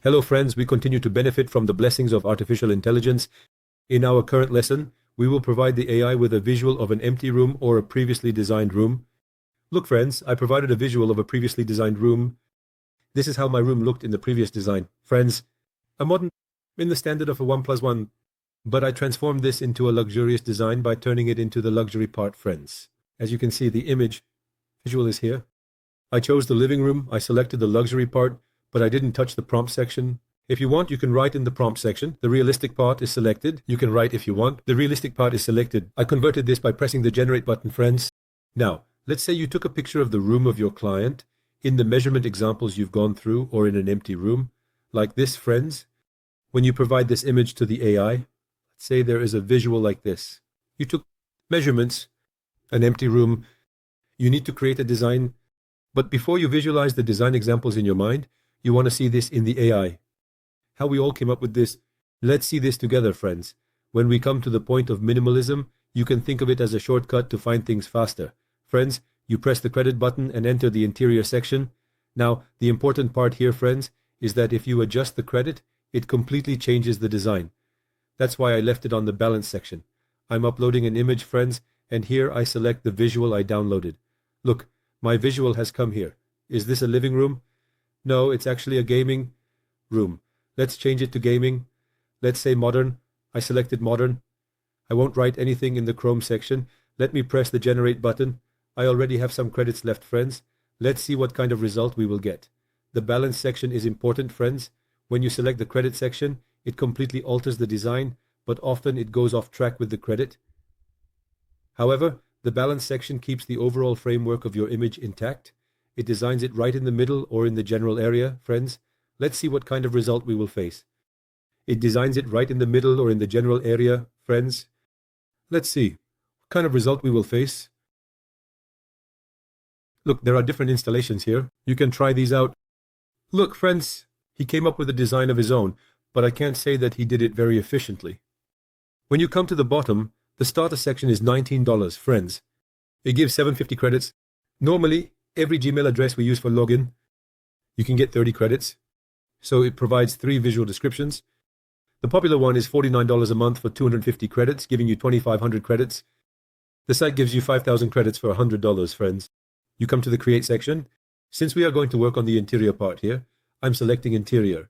Hello friends, we continue to benefit from the blessings of artificial intelligence. In our current lesson, we will provide the AI with a visual of an empty room or a previously designed room. Look friends, I provided a visual of a previously designed room. This is how my room looked in the previous design. Friends, a modern in the standard of a 1+1, but I transformed this into a luxurious design by turning it into the luxury part, friends. As you can see, the image visual is here. I chose the living room, I selected the luxury part, but I didn't touch the prompt section. If you want, you can write in the prompt section. The realistic part is selected. You can write if you want. The realistic part is selected. I converted this by pressing the generate button, friends. Now, let's say you took a picture of the room of your client in the measurement examples you've gone through or in an empty room. Like this, friends. When you provide this image to the AI, let's say there is a visual like this. You took measurements, an empty room. You need to create a design. But before you visualize the design examples in your mind, you want to see this in the AI. How we all came up with this. Let's see this together, friends. When we come to the point of minimalism, you can think of it as a shortcut to find things faster. Friends, you press the credit button and enter the interior section. Now, the important part here, friends, is that if you adjust the credit, it completely changes the design. That's why I left it on the balance section. I'm uploading an image, friends, and here I select the visual I downloaded. Look, my visual has come here. Is this a living room? No, it's actually a gaming room. Let's change it to gaming. Let's say modern. I selected modern. I won't write anything in the Chrome section. Let me press the generate button. I already have some credits left, friends. Let's see what kind of result we will get. The balance section is important, friends. When you select the credit section, it completely alters the design, but often it goes off track with the credit. However, the balance section keeps the overall framework of your image intact. It designs it right in the middle or in the general area, friends. Let's see what kind of result we will face. It designs it right in the middle or in the general area, friends. Let's see what kind of result we will face. Look, there are different installations here. You can try these out. Look, friends, he came up with a design of his own, but I can't say that he did it very efficiently. When you come to the bottom, the starter section is $19, friends. It gives 750 credits. Normally, every Gmail address we use for login, you can get 30 credits. So it provides 3 visual descriptions. The popular one is $49 a month for 250 credits, giving you 2,500 credits. The site gives you 5,000 credits for $100, friends. You come to the create section. Since we are going to work on the interior part here, I'm selecting interior.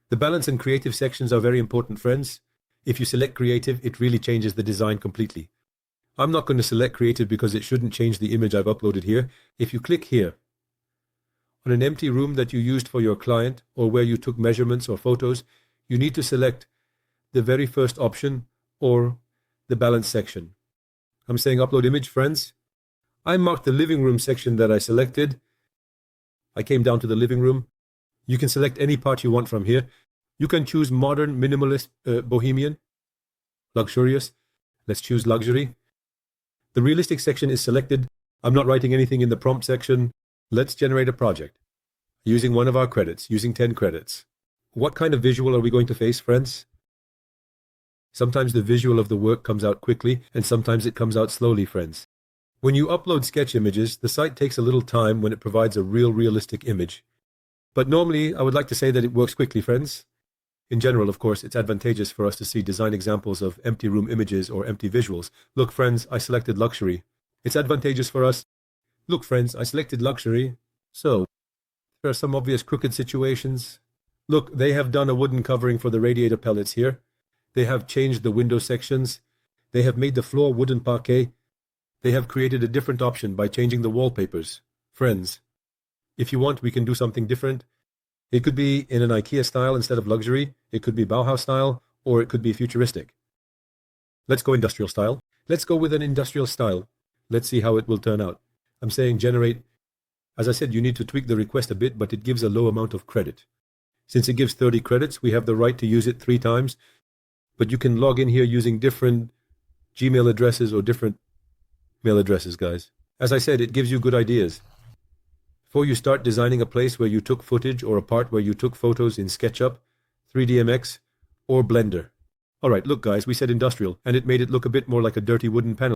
The balance and creative sections are very important, friends. If you select creative, it really changes the design completely. I'm not going to select creative because it shouldn't change the image I've uploaded here. If you click here, on an empty room that you used for your client or where you took measurements or photos, you need to select the very first option or the balance section. I'm saying upload image, friends. I marked the living room section that I selected. I came down to the living room. You can select any part you want from here. You can choose modern, minimalist, bohemian, luxurious. Let's choose luxury. The realistic section is selected. I'm not writing anything in the prompt section. Let's generate a project using one of our credits, using 10 credits. What kind of visual are we going to face, friends? Sometimes the visual of the work comes out quickly, and sometimes it comes out slowly, friends. When you upload sketch images, the site takes a little time when it provides a realistic image. But normally, I would like to say that it works quickly, friends. In general, of course, it's advantageous for us to see design examples of empty room images or empty visuals. Look, friends, I selected luxury. It's advantageous for us. Look, friends, I selected luxury. So, there are some obvious crooked situations. Look, they have done a wooden covering for the radiator pellets here. They have changed the window sections. They have made the floor wooden parquet. They have created a different option by changing the wallpapers. Friends, if you want, we can do something different. It could be in an IKEA style instead of luxury. It could be Bauhaus style, or it could be futuristic. Let's go industrial style. Let's go with an industrial style. Let's see how it will turn out. I'm saying generate. As I said, you need to tweak the request a bit, but it gives a low amount of credit. Since it gives 30 credits, we have the right to use it 3 times. But you can log in here using different Gmail addresses or different mail addresses, guys. As I said, it gives you good ideas. Before you start designing a place where you took footage or a part where you took photos in SketchUp, 3DMX, or Blender. Alright, look guys, we said industrial, and it made it look a bit more like a dirty wooden panel.